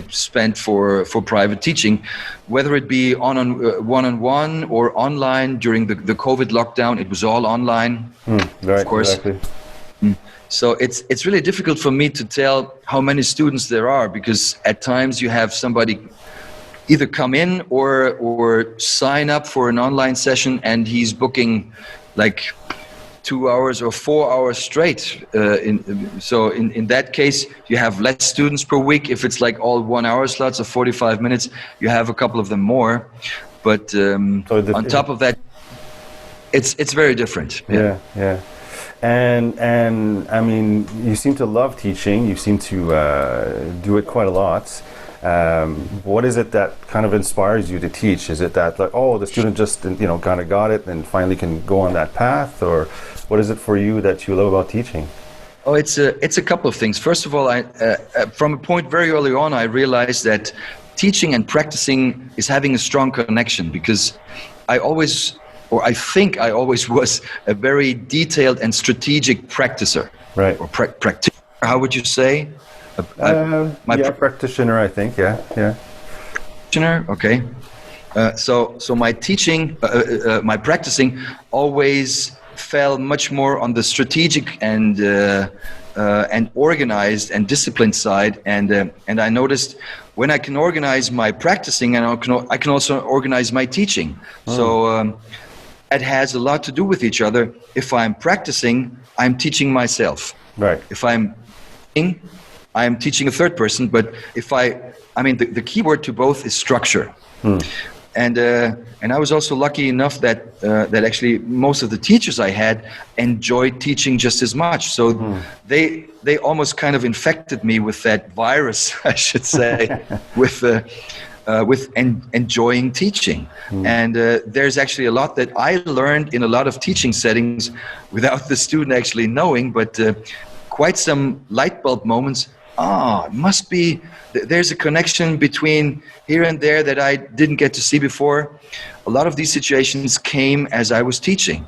spent for private teaching, whether it be one-on-one or online. During the COVID lockdown, it was all online, right, of course. Exactly. So it's really difficult for me to tell how many students there are, because at times you have somebody either come in or sign up for an online session and he's booking like 2 hours or 4 hours straight. So in that case, you have less students per week. If it's like all 1 hour slots of 45 minutes, you have a couple of them more. But on top of that, it's very different. Yeah. And I mean, you seem to love teaching. You seem to do it quite a lot. What is it that kind of inspires you to teach? Is it that like, oh, the student just kind of got it and finally can go on that path, or what is it for you that you love about teaching? Oh, it's a couple of things. First of all, from a point very early on, I realized that teaching and practicing is having a strong connection, because I think I always was a very detailed and strategic practicer. Right. Or practitioner, how would you say? Practitioner, I think. Yeah. Practitioner, okay. So my teaching, my practicing always fell much more on the strategic and organized and disciplined side, and I noticed when I can organize my practicing, and I can also organize my teaching. So that has a lot to do with each other. If I'm practicing, I'm teaching myself. Right. If I'm teaching a third person, but if I mean, the key word to both is structure. And I was also lucky enough that actually most of the teachers I had enjoyed teaching just as much. So they almost kind of infected me with that virus, I should say, with enjoying teaching. And there's actually a lot that I learned in a lot of teaching settings without the student actually knowing, but quite some light bulb moments. It must be, there's a connection between here and there that I didn't get to see before. A lot of these situations came as I was teaching.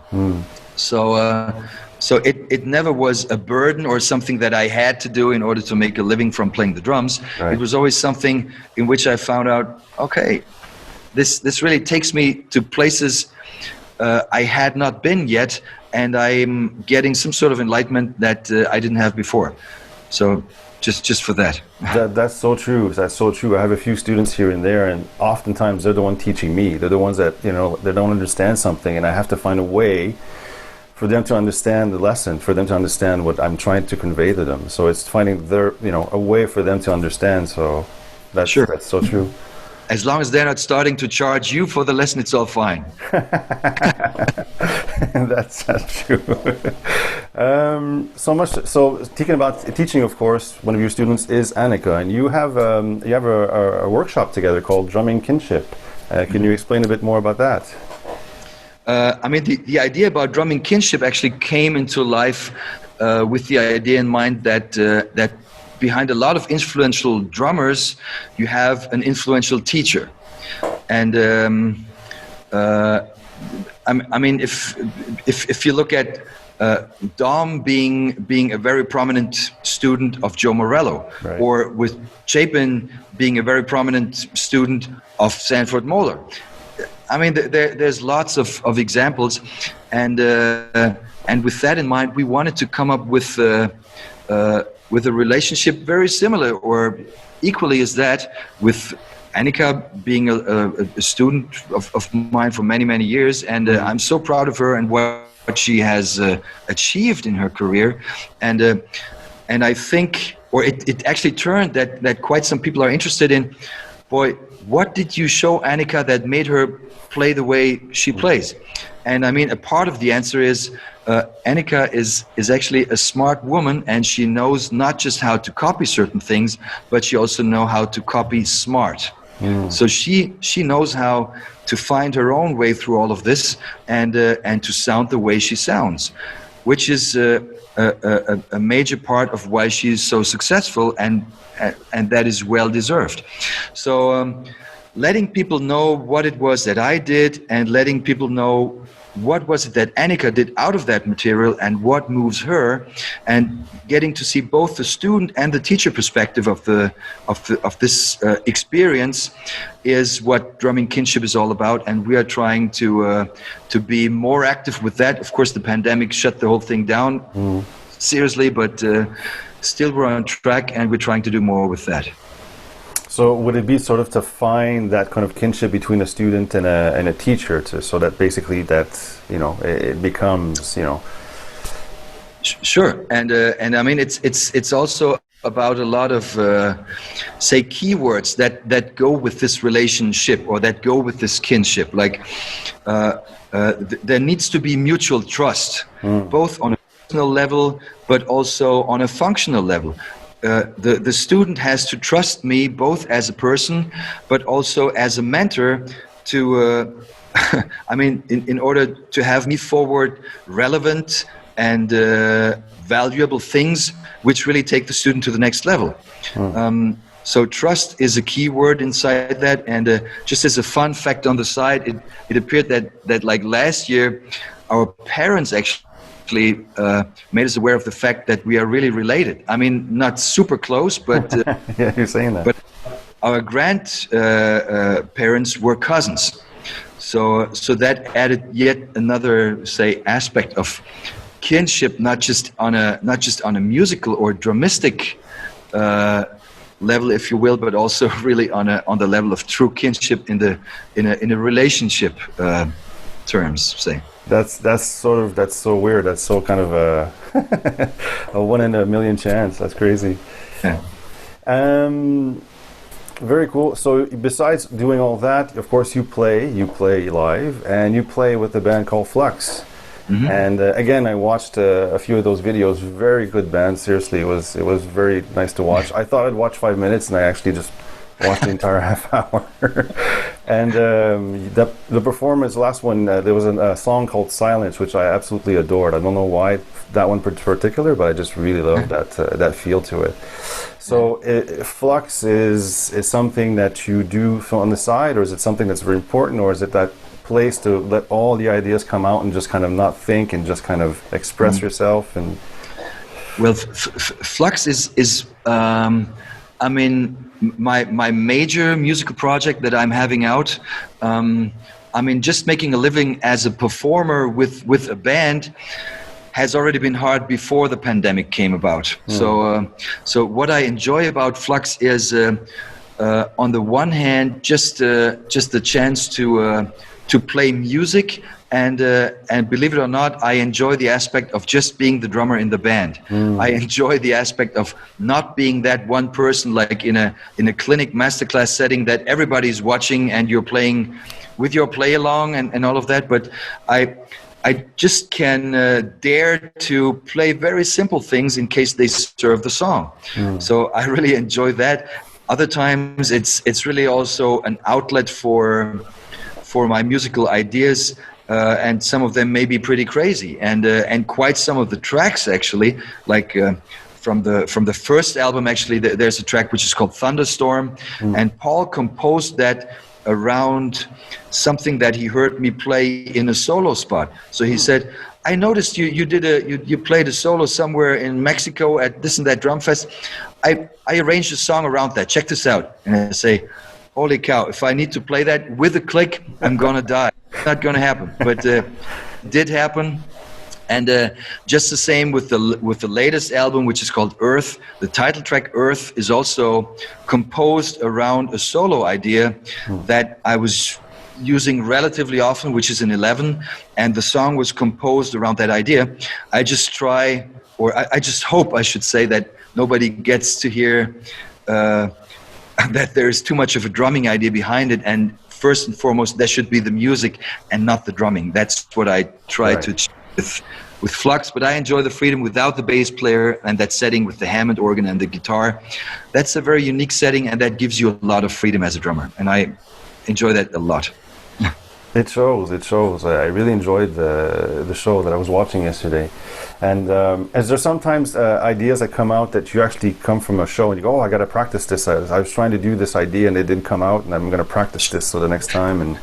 So it never was a burden or something that I had to do in order to make a living from playing the drums. Right. It was always something in which I found out, okay, this really takes me to places I had not been yet, and I'm getting some sort of enlightenment that I didn't have before. So just for that. That's so true. That's so true. I have a few students here and there, and oftentimes they're the one teaching me. They're the ones that they don't understand something, and I have to find a way for them to understand the lesson, for them to understand what I'm trying to convey to them. So it's finding a way for them to understand. So that's so true. As long as they're not starting to charge you for the lesson, it's all fine. That's true. So speaking about teaching, of course, one of your students is Annika, and you have a workshop together called Drumming Kinship. Can you explain a bit more about that? I mean, the idea about Drumming Kinship actually came into life with the idea in mind that behind a lot of influential drummers, you have an influential teacher. And I mean, if you look at Dom being a very prominent student of Joe Morello, right, or with Chapin being a very prominent student of Sanford Moeller. I mean, there's lots of examples, and with that in mind, we wanted to come up with a relationship very similar or equally as that, with Annika being a student of mine for many years, and I'm so proud of her and what she has achieved in her career, and I think, or it actually turned that quite some people are interested in, boy, what did you show Annika that made her play the way she plays? And I mean, a part of the answer is Annika is actually a smart woman, and she knows not just how to copy certain things, but she also knows how to copy smart. So she knows how to find her own way through all of this and to sound the way she sounds, which is a major part of why she's so successful, and that is well deserved. So letting people know what it was that I did, and letting people know what was it that Annika did out of that material and what moves her, and getting to see both the student and the teacher perspective of this experience is what Drumming Kinship is all about, and we are trying to be more active with that. Of course, the pandemic shut the whole thing down seriously, but still we're on track, and we're trying to do more with that. So would it be sort of to find that kind of kinship between a student and a teacher, so that basically that, you know, it becomes, you know? Sure, and I mean it's also about a lot of say keywords that go with this relationship, or that go with this kinship. Like there needs to be mutual trust, both on a personal level but also on a functional level. The student has to trust me both as a person but also as a mentor to I mean in order to have me forward relevant and valuable things which really take the student to the next level. So trust is a key word inside that, and just as a fun fact on the side, it appeared that like last year our parents actually made us aware of the fact that we are really related. I mean, not super close, but yeah, you're saying that. But our grandparents were cousins, so that added yet another, say, aspect of kinship, not just on a musical or drumistic level, if you will, but also really on the level of true kinship in a relationship terms, say. That's so weird. That's so kind of a 1 in a million chance. That's crazy. Yeah. Very cool. So besides doing all that, of course, you play live, and you play with a band called Flux. Mm-hmm. And again, I watched a few of those videos. Very good band. Seriously, it was very nice to watch. I thought I'd watch 5 minutes, and I actually just watched the entire half hour. And the performance, last one, there was a song called Silence, which I absolutely adored. I don't know why that one in particular, but I just really loved that feel to it. So Flux is something that you do on the side, or is it something that's very important, or is it that place to let all the ideas come out and just kind of not think and just kind of express yourself? And well, Flux is I mean, my major musical project that I'm having out. I mean, just making a living as a performer with a band has already been hard before the pandemic came about. So what I enjoy about Flux is, on the one hand, just the chance to play music, and believe it or not, I enjoy the aspect of just being the drummer in the band. I enjoy the aspect of not being that one person, like in a clinic masterclass setting that everybody's watching and you're playing with your play along and all of that. But I just can dare to play very simple things in case they serve the song. So I really enjoy that. Other times it's really also an outlet for my musical ideas, and some of them may be pretty crazy, and quite some of the tracks actually, like from the first album, actually there's a track which is called Thunderstorm, and Paul composed that around something that he heard me play in a solo spot. So he said, I noticed you played a solo somewhere in Mexico at this and that drum fest. I arranged a song around that. Check this out. And I say, holy cow, if I need to play that with a click, I'm gonna die. It's not gonna happen. But it did happen. And just the same with the latest album, which is called Earth. The title track Earth is also composed around a solo idea that I was using relatively often, which is an 11, and the song was composed around that idea. I just hope, I should say, that nobody gets to hear that there is too much of a drumming idea behind it, and first and foremost there should be the music and not the drumming. That's what I try to achieve with Flux, but I enjoy the freedom without the bass player and that setting with the Hammond organ and the guitar. That's a very unique setting, and that gives you a lot of freedom as a drummer, and I enjoy that a lot. It shows. It shows. I really enjoyed the show that I was watching yesterday. And is there sometimes ideas that come out that you actually come from a show and you go, oh, I got to practice this. I was trying to do this idea and it didn't come out, and I'm going to practice this so the next time. And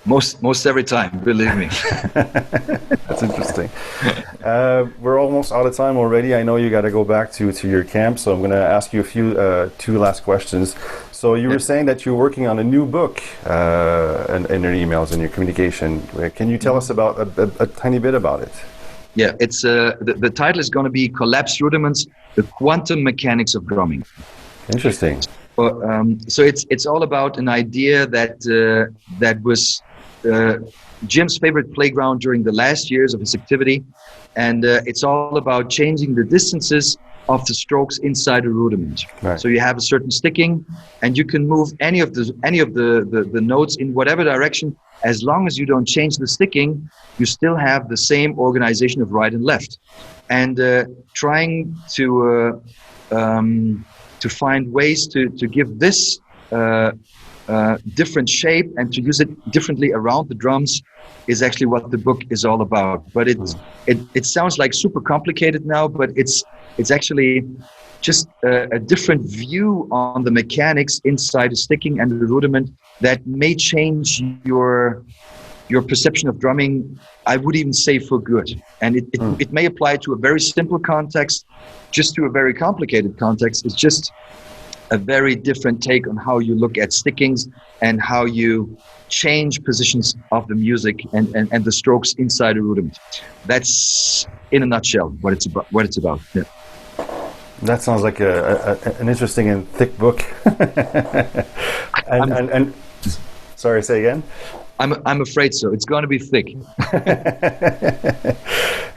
most every time, believe me. That's interesting. We're almost out of time already. I know you got to go back to your camp, so I'm going to ask you two last questions. So you were saying that you're working on a new book in your emails and your communication. Can you tell us about a tiny bit about it? Yeah, it's the title is going to be Collapsed Rudiments: The Quantum Mechanics of Drumming. Interesting. So it's all about an idea that was Jim's favorite playground during the last years of his activity, and it's all about changing the distances of the strokes inside a rudiment. Right. So you have a certain sticking, and you can move any of the notes in whatever direction. As long as you don't change the sticking, you still have the same organization of right and left. And trying to find ways to give this different shape and to use it differently around the drums is actually what the book is all about. But it sounds like super complicated now, but it's actually just a different view on the mechanics inside a sticking and the rudiment that may change your perception of drumming, I would even say for good. And it may apply to a very simple context, just to a very complicated context. It's just a very different take on how you look at stickings and how you change positions of the music and the strokes inside a rudiment. That's in a nutshell what it's about. Yeah. That sounds like an interesting and thick book. and sorry, say again. I'm afraid so. It's going to be thick.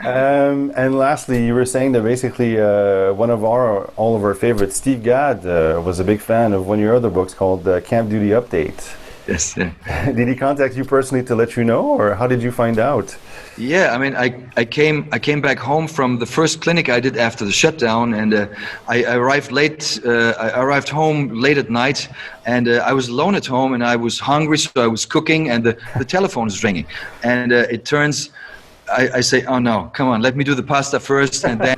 And lastly, you were saying that basically all of our favorites, Steve Gadd, was a big fan of one of your other books called Camp Duty Update. Yes. Did he contact you personally to let you know, or how did you find out? Yeah, I mean, I came back home from the first clinic I did after the shutdown, and I arrived late. I arrived home late at night, and I was alone at home, and I was hungry, so I was cooking, and the telephone is ringing, and it turns. I say, oh no, come on, let me do the pasta first, and then.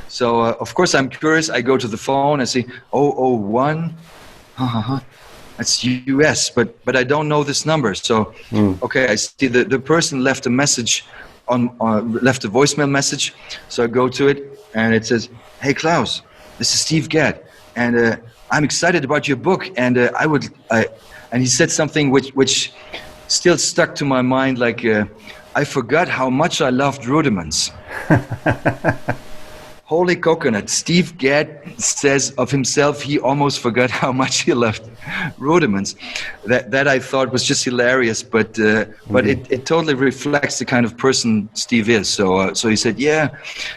So of course I'm curious. I go to the phone. I say 001. That's US, but I don't know this number. So, okay, I see the person left a message left a voicemail message. So I go to it, and it says, "Hey Klaus, this is Steve Gadd, and I'm excited about your book." And and he said something which still stuck to my mind, like I forgot how much I loved rudiments. Holy coconut, Steve Gadd says of himself he almost forgot how much he loved rudiments. That I thought was just hilarious, but it totally reflects the kind of person Steve is. So he said, yeah,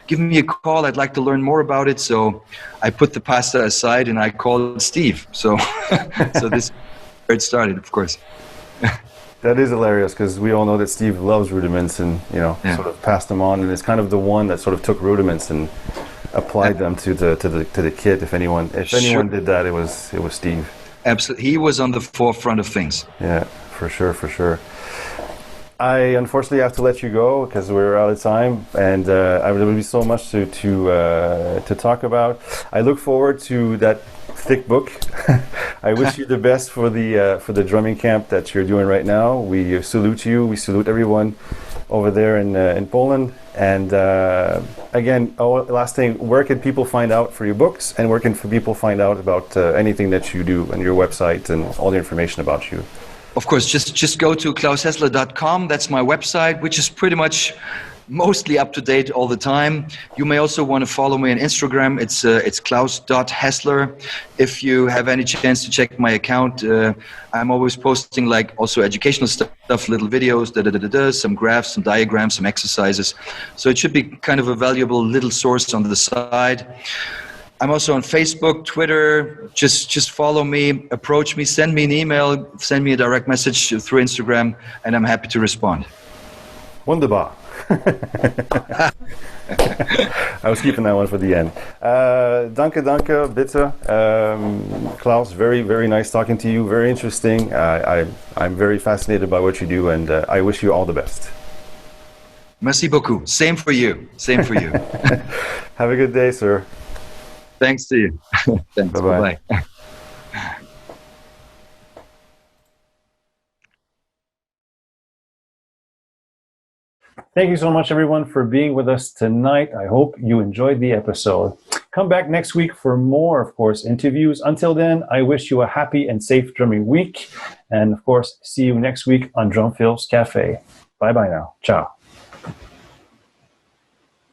give me a call, I'd like to learn more about it. So I put the pasta aside and I called Steve. So this is where it started, of course. That is hilarious, because we all know that Steve loves rudiments and, sort of passed them on, and is kind of the one that sort of took rudiments and applied them to the kit. If anyone did that, it was Steve. Absolutely. He was on the forefront of things. Yeah, for sure. I unfortunately have to let you go because we're out of time, and there will be so much to talk about. I look forward to that thick book. I wish you the best for the drumming camp that you're doing right now. We salute you. We salute everyone over there in Poland. And again, last thing, where can people find out for your books, and where can people find out about anything that you do on your website and all the information about you? Of course, just go to klaushessler.com. That's my website, which is pretty much mostly up to date all the time. You may also want to follow me on Instagram. It's klaus.hessler. If you have any chance to check my account, I'm always posting like also educational stuff, little videos, some graphs, some diagrams, some exercises. So it should be kind of a valuable little source on the side. I'm also on Facebook, Twitter. Just follow me, approach me, send me an email, send me a direct message through Instagram, and I'm happy to respond. Wunderbar. I was keeping that one for the end. Danke, bitte. Klaus, very, very nice talking to you. Very interesting. I'm very fascinated by what you do, and I wish you all the best. Merci beaucoup. Same for you. Same for you. Have a good day, sir. Thanks to you. Thanks. Bye-bye. Bye-bye. Thank you so much, everyone, for being with us tonight. I hope you enjoyed the episode. Come back next week for more, of course, interviews. Until then, I wish you a happy and safe drumming week. And, of course, see you next week on Drumfield's Cafe. Bye-bye now. Ciao.